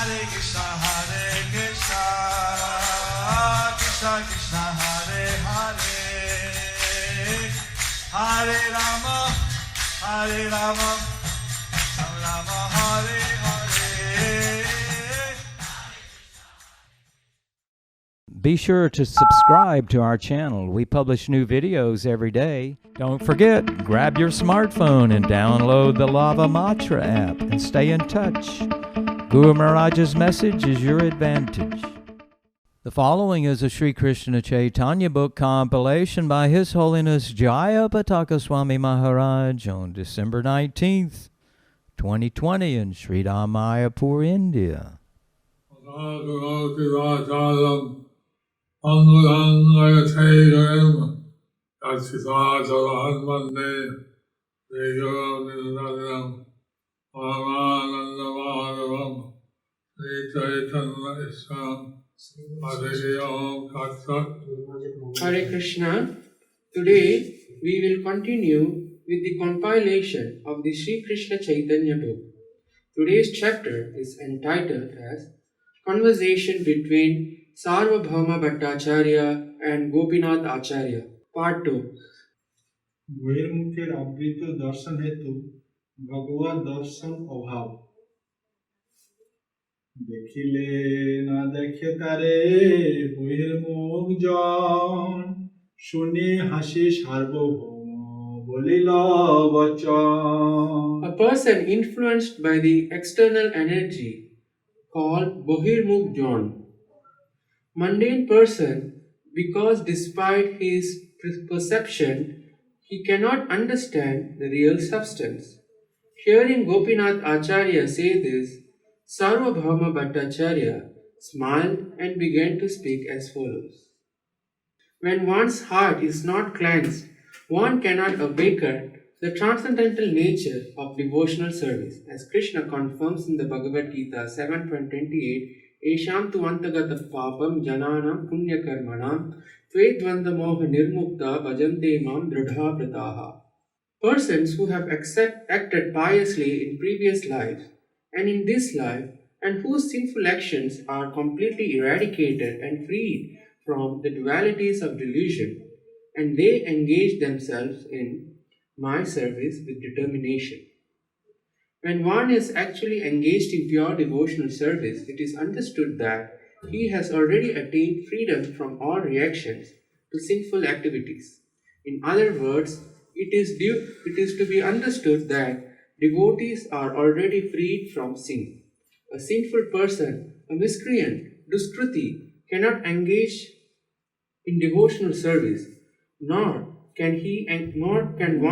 Krishna Krishna Hare Hare Hare Rama Rama Hare Hare. Be sure to subscribe to our channel. We publish new videos every day. Don't forget, grab your smartphone and download the Lava Matra app and stay in touch. Guru Maharaj's message is your advantage. The following is a Sri Krishna Chaitanya book compilation by His Holiness Jaya Pataka Swami Maharaj on December 19th, 2020 in Sri Mayapur, India. Hare Krishna. Today we will continue with the compilation of the Sri Krishna Chaitanya book. Today's chapter is entitled as Conversation between Sarvabhauma Bhattacharya and Gopinath Acharya, Part 2. বহির্মুখের আবৃত দর্শন হেতু ভগবৎ দর্শন অভাব দেখিলে না দেখে তারে বহির্মুখ জন শুনি হাসি সার্বভৌম বলিল বচন. A person influenced by the external energy called Bohirmukh Jon. Mundane person because despite his perception he cannot understand the real substance. Hearing Gopinath Acharya say this, Sarvabhauma Bhattacharya smiled and began to speak as follows. When one's heart is not cleansed, one cannot awaken the transcendental nature of devotional service, as Krishna confirms in the Bhagavad Gita 7.28, Esham tu antagata papam jananam punya karmanam tvedvanda moha nirmukta bhajante mam dridha vrataha. Persons who have acted piously in previous lives and in this life, and whose sinful actions are completely eradicated and freed from the dualities of delusion, and they engage themselves in my service with determination. When one is actually engaged in pure devotional service, it is understood that he has already attained freedom from all reactions to sinful activities. In other words, it is to be understood that devotees are already freed from sin. A sinful person, a miscreant, Duskruti, cannot engage in devotional service, nor can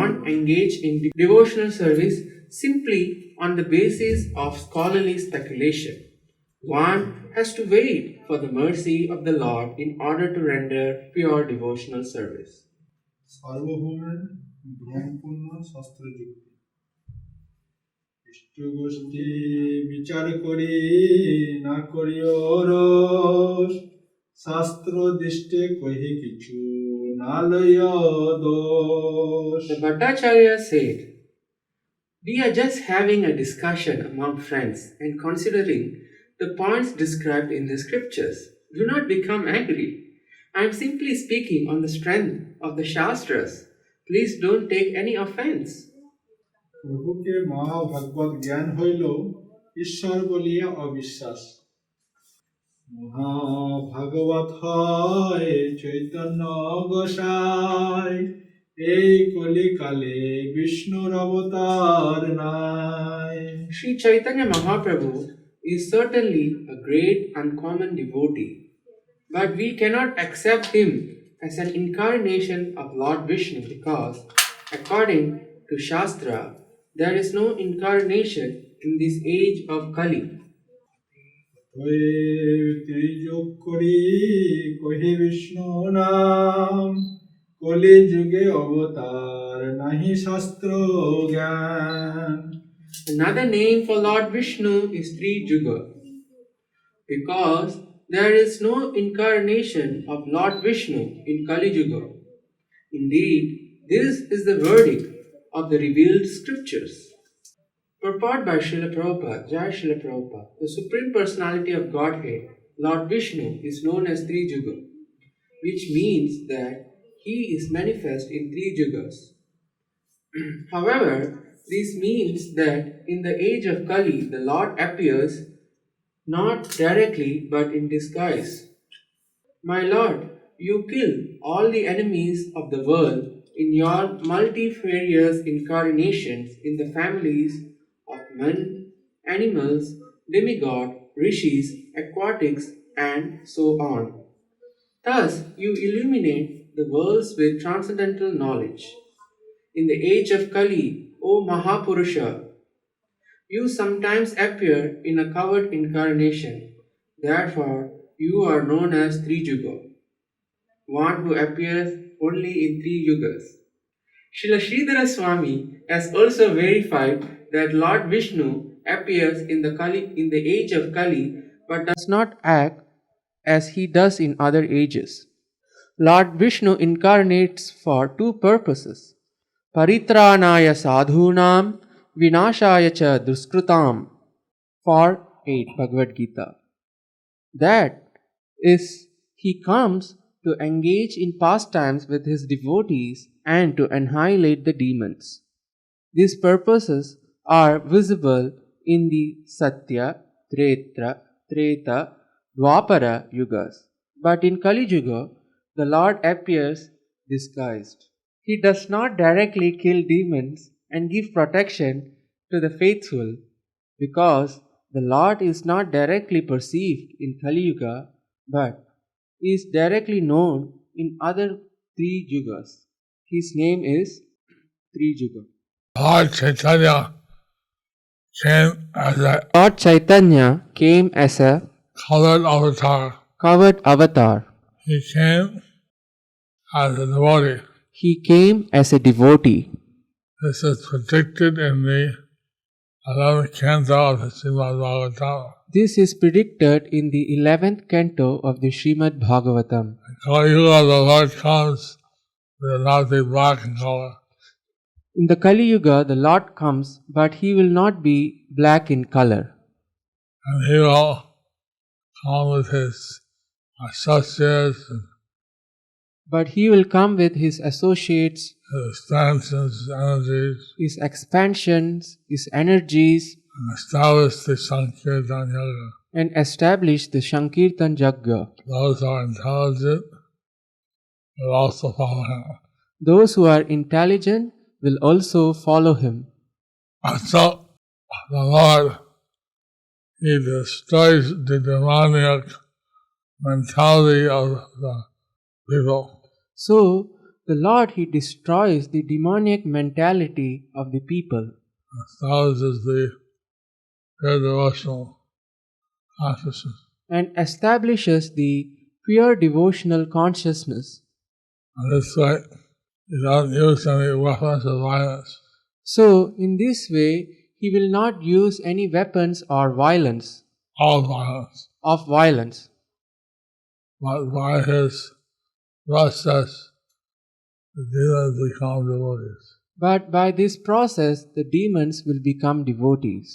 one engage in devotional service simply on the basis of scholarly speculation. One has to wait for the mercy of the Lord in order to render pure devotional service. সার্বভৌমের ভ্রমপূর্ণ শাস্ত্রযুক্তি ইষ্টগোষ্ঠী বিচার করি না করিও রোষ শাস্ত্র দৃষ্টে কহি কিছু না লইও দোষ. The Bhattacharya said, "We are just having a discussion among friends and considering the points described in the scriptures. Do not become angry. I am simply speaking on the strength of the Shastras. Please don't take any offense." প্রভুকে মহাভাগবত জ্ঞান হইল ঈশ্বর বলিয়া অবিশ্বাস. মহাভাগবত হয় চৈতন্য গোসাই এই কলিকালে বিষ্ণুর অবতার নাই. Sri Chaitanya Mahaprabhu is certainly a great uncommon devotee, but we cannot accept him as an incarnation of Lord Vishnu because, according to Shastra, there is no incarnation in this age of Kali. ত্রিযোগ করি কহি বিষ্ণু নাম কলি যুগে অবতার নাহি শাস্ত্র জ্ঞান. Another name for Lord Vishnu is Tri Juga, because there is no incarnation of Lord Vishnu in Kali Yuga. Indeed, this is the verdict of the revealed scriptures. Purport by Srila Prabhupada, Jai Srila Prabhupada. The Supreme Personality of Godhead, Lord Vishnu, is known as Three Juga, which means that he is manifest in three Jugas. However, this means that in the age of Kali, the Lord appears not directly but in disguise. My Lord, you kill all the enemies of the world in your multifarious incarnations in the families of men, animals, demigod, rishis, aquatics, and so on. Thus, you illuminate the worlds with transcendental knowledge. In the age of Kali, O Mahapurusha, you sometimes appear in a covered incarnation. Therefore, you are known as Trijuga, one who appears only in three yugas. Srila Sridhara Swami has also verified that Lord Vishnu appears in the age of Kali but does not act as he does in other ages. Lord Vishnu incarnates for two purposes: Paritranaya sadhunam vinashaya cha duskrutam, for 8 Bhagavad Gita. That is, he comes to engage in pastimes with his devotees and to annihilate the demons. These purposes are visible in the Satya, Treta, Dwapara yugas. But in Kali Yuga, the Lord appears disguised. He does not directly kill demons and give protection to the faithful because the Lord is not directly perceived in Kali Yuga but is directly known in other three yugas. His name is Trijuga. Lord Chaitanya came as a Lord Chaitanya came as a colored avatar. covered avatar. He came as a devotee. He came as a devotee. This is predicted in the 11th canto of the Srimad Bhagavatam. This is predicted in the 11th canto of the Srimad Bhagavatam. In Kali Yuga, the Lord comes, will not be black in color. In the Kali Yuga, the Lord comes, but he will not be black in color. And he will come with his associates, But he will come with his associates, his expansions, energies, his expansions, his energies, and establish the Sankirtan Yoga. and establish the Sankirtan Jagga. Those who are intelligent will also follow him. Those who are intelligent will also follow him. And so the Lord, he destroys the demoniac mentality of the people. So, the Lord, he destroys the demoniac mentality of the people, Establishes the pure devotional consciousness. and establishes the pure devotional consciousness. And this way, he doesn't use any weapons of violence. So, in this way, he will not use any weapons or violence All violence. of violence, But by his process, the demons become devotees. but by this process, the demons will become devotees.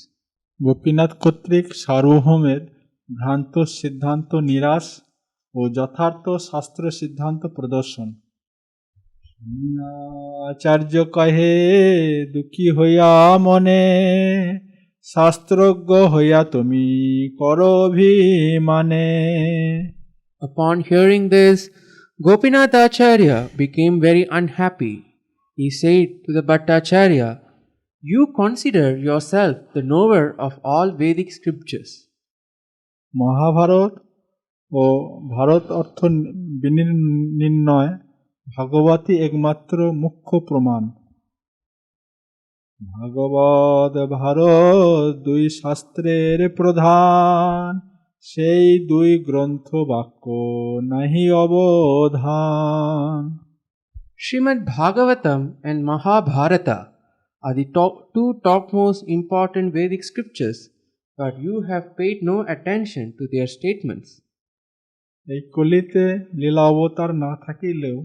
Gopinath কর্তৃক সার্বভৌমের ভ্রান্ত সিদ্ধান্ত নিরাশ ও যথার্থ শাস্ত্র সিদ্ধান্ত প্রদর্শন। আচার্য কহে দুঃখী হইয়া মনে শাস্ত্রজ্ঞ হইয়া তুমি করো অভিমানে। Upon hearing this, Gopinath Acharya became very unhappy. He said to the Bhattacharya, "You consider yourself the knower of all Vedic scriptures. Mahabharata ও ভারত অর্থ বিনির্ণয় ভাগবতী একমাত্র মুখ্য প্রমাণ। ভাগবত ভারত দুই শাস্ত্রের প্রধান, সেই দুই গ্রন্থ বাক্য নাহি অবধান। Srimad Bhagavatam and Mahabharata are the two topmost important Vedic scriptures, but you have paid no attention to their statements." এই কলিতে লীলা অবতার না থাকিলেও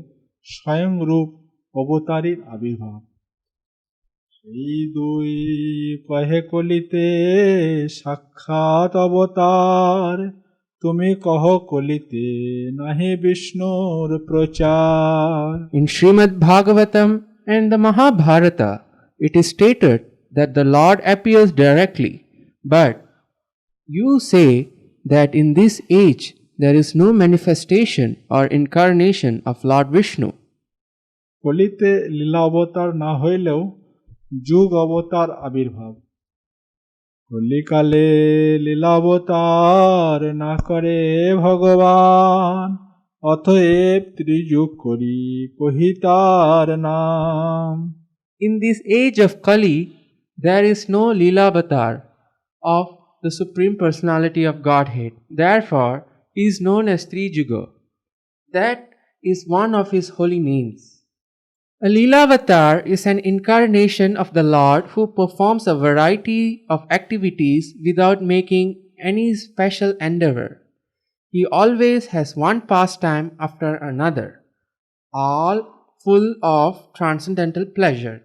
স্বয়ং রূপ অবতারীর আবির্ভাব। এই দুই কহে কলিতে সাক্ষাৎ অবতার, তুমি কহ কলিতে নাহি বিষ্ণুর প্রচার। In Srimad Bhagavatam and the Mahabharata, it is stated that the Lord appears directly, but you say that in this age there is no manifestation or incarnation of Lord Vishnu. কলিতে লীলা অবতার না হইলেও যুগ অবতার আবির্ভাব। কলিকালে লীলা অবতার না করে ভগবান, অতএব ত্রিযুগ করি কহিতার নাম। In this age of Kali, there is no Leela Avatar of the Supreme Personality of Godhead. Therefore, he is known as Trijuga. That is one of his holy names. A Leela Avatar is an incarnation of the Lord who performs a variety of activities without making any special endeavor. He always has one pastime after another, all full of transcendental pleasure.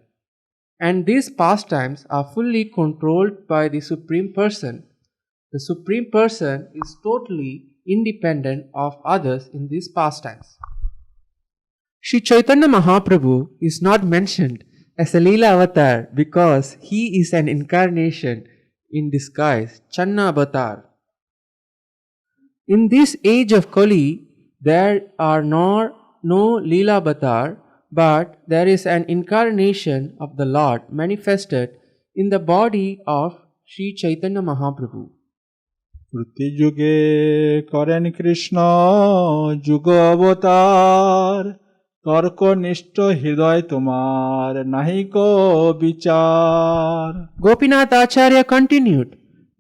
And these pastimes are fully controlled by the Supreme Person. The Supreme Person is totally independent of others in these pastimes. Sri Chaitanya Mahaprabhu is not mentioned as a Leela Avatar because he is an incarnation in disguise, Channa Avatar. In this age of Kali, there are no Leela Avatar, but there is an incarnation of the Lord manifested in the body of Sri Chaitanya Mahaprabhu. প্রতি যুগে করেন কৃষ্ণ যুগ অবতার, তর্কনিষ্ঠ হৃদয় তোমার নাহিক বিচার। Gopinath Acharya continued,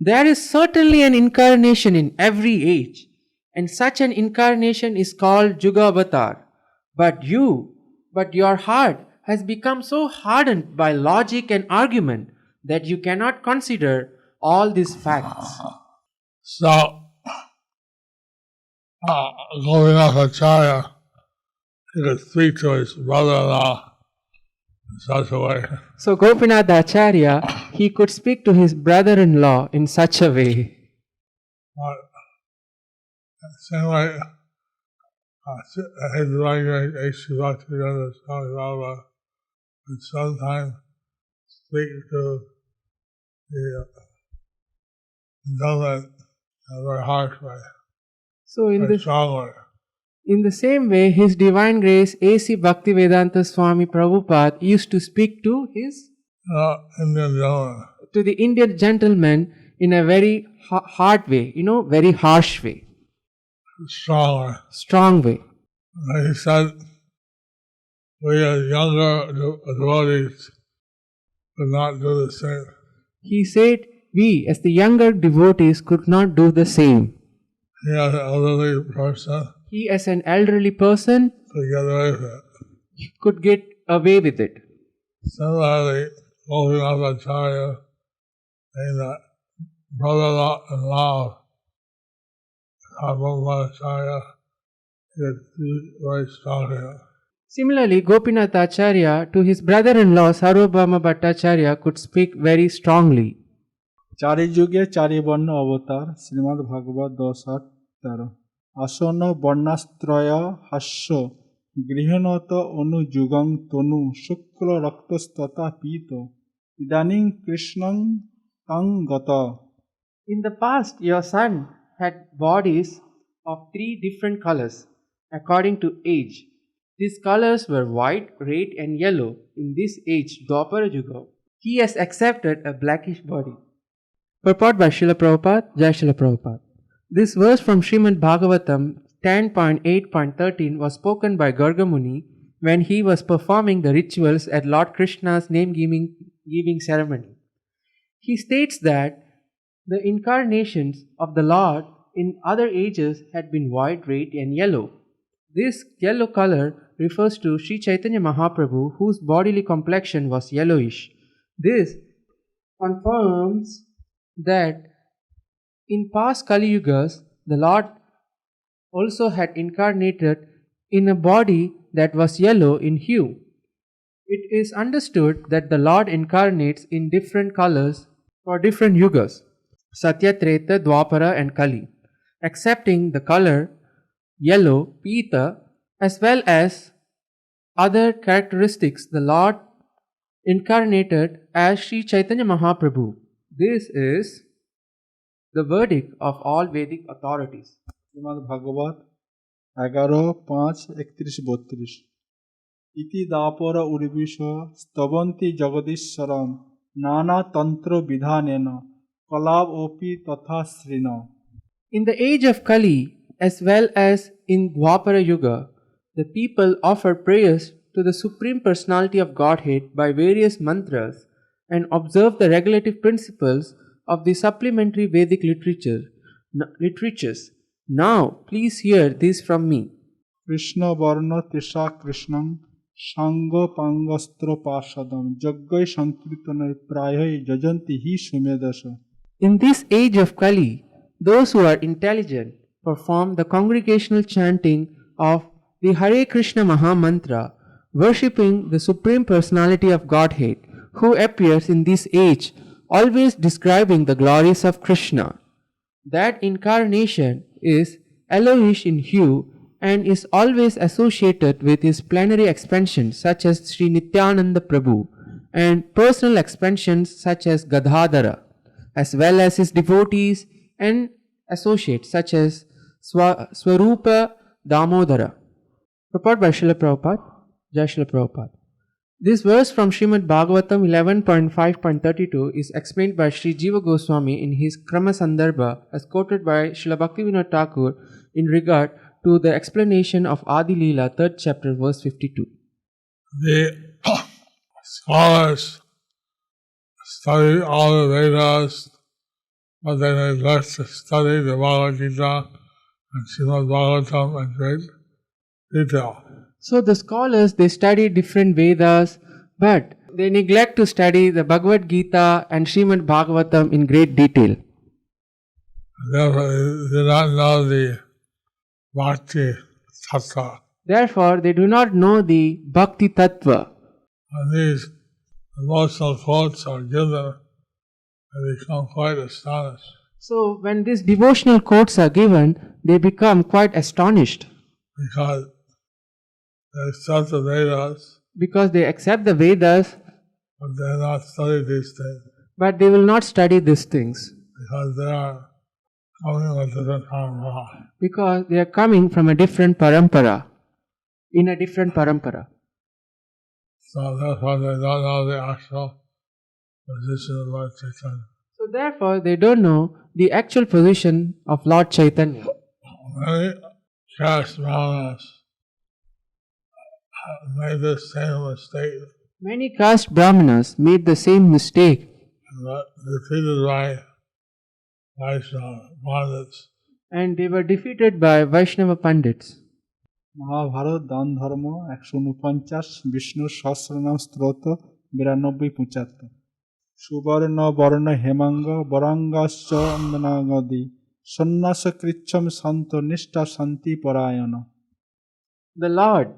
there is certainly an incarnation in every age, and such an incarnation is called Juga Avatar. But your heart has become so hardened by logic and argument that you cannot consider all these facts. So, Gopinath Acharya, he could speak to his brother-in-law in such a way. So Gopinath Acharya, he could speak to his brother-in-law in such a way. But it seemed like his writing H.C. Bhaktivedanta Swami Prabhupada would sometimes speak to the indulgent in a very harsh way, So in very this strong way. In the same way, His Divine Grace A.C. Bhaktivedanta Swami Prabhupada used to speak to Indian gentleman. to the Indian gentleman in a very hard way, very harsh way, Strong way. strong way. And he said, we as younger devotees could not do the same. He said, we as the younger devotees could not do the same. He as an elderly person He as an elderly person could get away with it. could get away with it. Similarly, Gopinath Acharya saying that brother-in-law of Prabhupada Acharya could speak very strongly. Similarly, Gopinath Acharya to his brother-in-law Sarvabhauma Bhattacharya could speak very strongly. চারি যুগে চারি বর্ণ অবতার, শ্রীমদ্ ভাগবত 10:13। আসন্ন বর্ণাস্ত্রয় হাস্য গৃহণত অনুযুগং তনু শুক্ল রক্তস্ততা পীত ইদানিং কৃষ্ণং তং গত। In the past, your son had bodies of 3 different colors according to age. These colors were white, red, and yellow. In this age, Dwapara Yuga, he has accepted a blackish body. Purport by Srila Prabhupada, Jai Srila Prabhupada. This verse from Srimad Bhagavatam 10.8.13 was spoken by Garga Muni when he was performing the rituals at Lord Krishna's name-giving ceremony. He states that the incarnations of the Lord in other ages had been white, red, and yellow. This yellow color refers to Sri Chaitanya Mahaprabhu, whose bodily complexion was yellowish. This confirms that in past Kali Yugas, the Lord also had incarnated in a body that was yellow in hue. It is understood that the Lord incarnates in different colors for different yugas, Satya, Treta, Dwapara and Kali, accepting the color yellow, Pita, as well as other characteristics. The Lord incarnated as Sri Chaitanya Mahaprabhu. This is the verdict of all Vedic authorities. Shrimad ভাগবত 11:5-31-32 ইতি দাপর উর্বিষ স্তবন্তি জগদীশ্বরম নানা তন্ত্র বিধানেন কলাব ওপি তথা শ্রীণ. In the age of Kali, as well as in Dwapara Yuga, the people offer prayers to the Supreme Personality of Godhead by various mantras and observe the regulative principles of the supplementary Vedic literatures. Now, please hear this from me. Krishna বর্ণ তৃষা কৃষ্ণং সাঙ্গ পাঙ্গস্ত্র পার্ষদম যজ্ঞৈ সংকীর্তনৈ প্রায়ৈ যজন্তি হি সুমেধস. In this age of Kali, those who are intelligent perform the congregational chanting of the Hare Krishna Maha Mantra, worshipping the Supreme Personality of Godhead, who appears in this age, always describing the glories of Krishna. That incarnation is yellowish in hue and is always associated with his plenary expansions such as Sri Nityananda Prabhu and personal expansions such as Gadadhara, as well as his devotees and associates such as Swarupa Damodara. Purport by Srila Prabhupada, Jai Srila Prabhupada. This verse from Srimad Bhagavatam 11.5.32 is explained by Sri Jiva Goswami in his Krama Sandarbha as quoted by Srila Bhaktivinoda Thakur in regard to the explanation of Adi Leela, 3rd chapter, verse 52. The scholars study all the Vedas, but then they left to study the Bhagavad Gita and Srimad Bhagavatam in great detail. So the scholars, they study different Vedas, but they neglect to study the Bhagavad Gita and Srimad Bhagavatam in great detail. Therefore, they do not know the Bhakti Tattva. Therefore, they do not know the Bhakti Tattva. When these emotional quotes are given, they become quite astonished. So when these devotional quotes are given, they become quite astonished. Because they accept the Vedas, Because they accept the Vedas, but they have not studied these things. but they will not study these things. Because they are coming with a different parampara. Because they are coming from a different parampara. In a different parampara. So therefore they don't know the actual position of Lord Chaitanya. So therefore, they don't know the actual position of Lord Chaitanya. Many caste brahmanas made this same mistake Many caste brahmanas made the same mistake and got defeated by Vaishnava Pandits. and they were defeated by Vaishnava Pandits. Mahabharata দান ধর্ম 149 বিষ্ণু সহস্রনাম স্তোত্র 92-75 সুবর্ণ বর্ণ হেমাঙ্গ বরাঙ্গাশ্চ অন্দনাগদি সন্ন্যাস কৃচ্ছম সন্ত নিষ্ঠা শান্তি পরায়ণ. The Lord,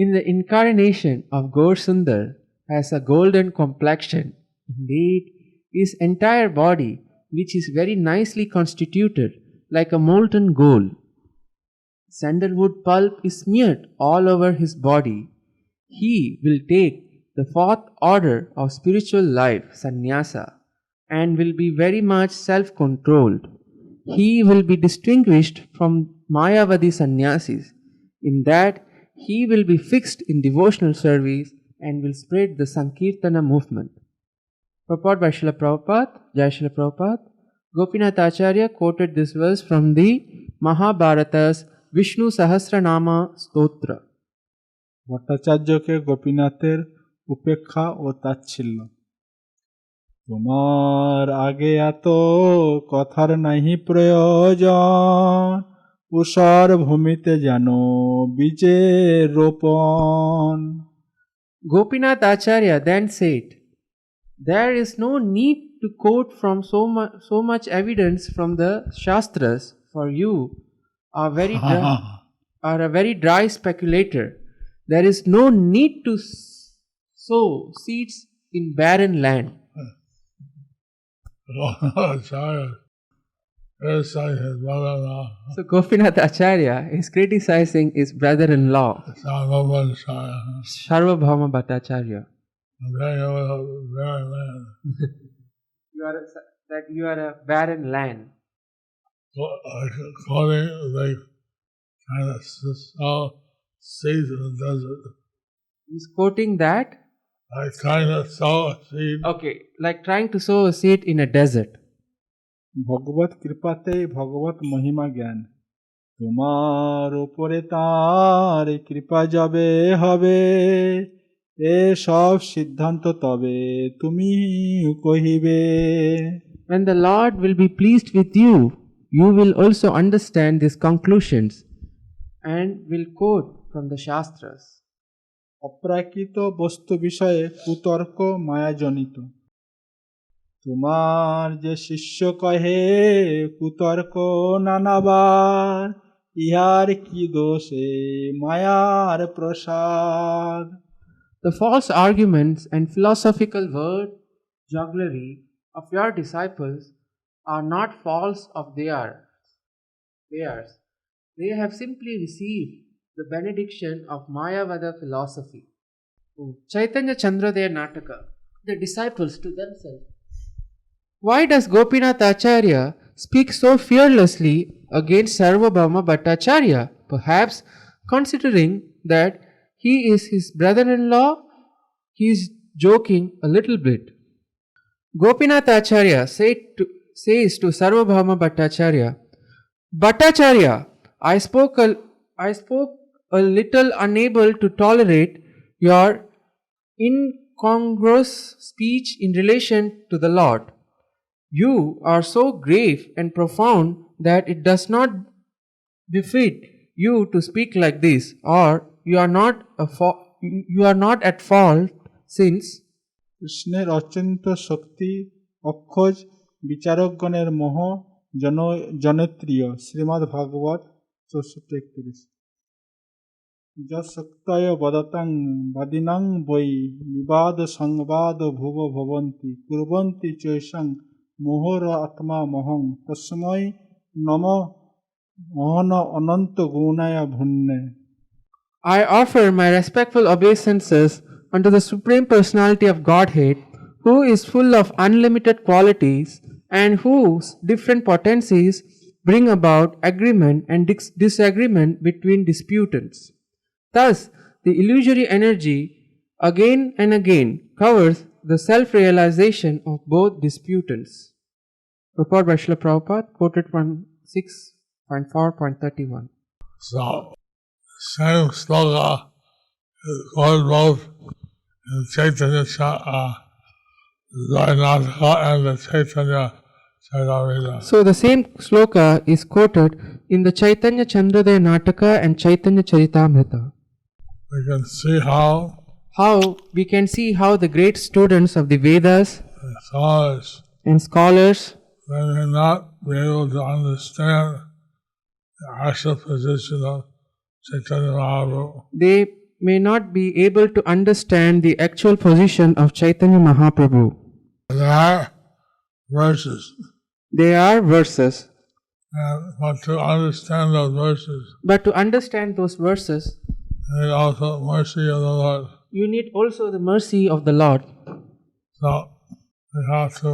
in the incarnation of Gaur Sundar, has a golden complexion. Indeed, his entire body, which is very nicely constituted, like a molten gold. Sandalwood pulp is smeared all over his body. He will take the fourth order of spiritual life, sannyasa, and will be very much self-controlled. He will be distinguished from Mayavadi sannyasis in that he will be fixed in devotional service and will spread the Sankirtana movement. Purport by Srila Prabhupada, Jai Srila Prabhupada. Gopinath Acharya quoted this verse from the Mahabharata's Vishnu Sahasranama Stotra. ভট্টাচার্যকে গোপীনাথের উপেক্ষা ও তাচ্ছিল্য. তোমার আগে এত কথার নাহি প্রয়োজন উষর ভূমিতে যেন বীজের রোপণ. Gopinath Acharya then said, "There is no need to quote from so much evidence from the Shastras, for you are a very dry speculator. There is no need to sow seeds in barren land? Acharya criticized his brother-in-law, So Gopinath Acharya is criticizing his brother-in-law, Sarvabhaumacharya. Sarvabhauma Bhattacharya. And then he was a very man. You are a barren land. According, they kind of saw seeds in the desert. He's quoting that. I kind of saw a seed. Okay, like trying to sow a seed in a desert. ভগবত কৃপাতে ভগবত মহিমা জ্ঞান তোমার উপরে তার কৃপা যাবে হবে এ সব সিদ্ধান্ত তবে তুমি কহিবে When the Lord will be pleased with you, you will also understand these conclusions and will quote from the Shastras. অপ্রাকৃত বস্তু বিষয়ে কুতর্ক মায়াজনিত তোমার যে শিষ্য কহে কুতর্ক নানাবার ইহার কি দোষে মায়ার প্রসাদ The false arguments and philosophical word jugglery of your disciples are not false of theirs. They have simply received the benediction of Mayavada philosophy. Chaitanya Chandrodaya Nataka, the disciples to themselves. Why does Gopinath Acharya speak so fearlessly against Sarvabhauma Bhattacharya? Perhaps considering that he is his brother-in-law, he is joking a little bit. Gopinath Acharya says to Sarvabhauma Bhattacharya, Bhattacharya, I spoke a little unable to tolerate your incongruous speech in relation to the Lord. You are so grave and profound that it does not befit you to speak like this, or you are not at fault, since কৃষ্ণের অচিন্ত শক্তি অক্ষজ বিচারকগণের মোহ জনপ্রিয় শ্রীমদ্ ভাগবত 64:31 যশক্তয় বদতং বাদিনং বৈ বিবাদ সংবাদ ভুব ভবন্তি কুর্বন্তি চৈষং মোহর আত্মা মহং তস্মৈ নম মোহন অনন্ত গুণায় ভুন্নে I offer my respectful obeisances unto the Supreme Personality of Godhead, who is full of unlimited qualities and whose different potencies bring about agreement and disagreement between disputants. Thus, the illusory energy again and again covers the self-realization of both disputants. Report by Srila Prabhupada, quoted from 6.4.31. So, same sloga is called both in Chaitanya Vainataka and the Chaitanya Charitamrita. So the same sloka is quoted in the Chaitanya Chandrodaya Nataka and Chaitanya Charitamrita. We can see how the great students of the Vedas and scholars they may not be able to understand the actual position of Chaitanya Mahaprabhu. They may not be able to understand the actual position of Chaitanya Mahaprabhu. They are verses. But to understand those verses, and also mercy of the Lord. You need also the mercy of the Lord. So we have to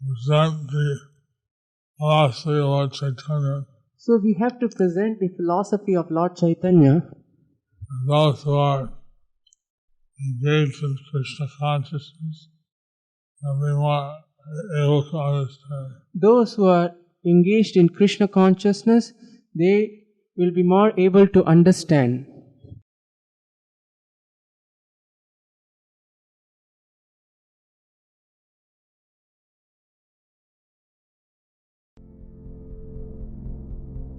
present the philosophy of Lord Chaitanya. So we have to present the philosophy of Lord Chaitanya. And those who are engaged in Krishna consciousness will be more able to understand. Those who are engaged in Krishna consciousness, they will be more able to understand.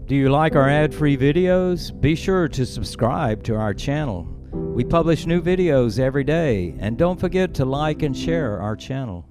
Do you like our ad-free videos? Be sure to subscribe to our channel. We publish new videos every day, and don't forget to like and share our channel.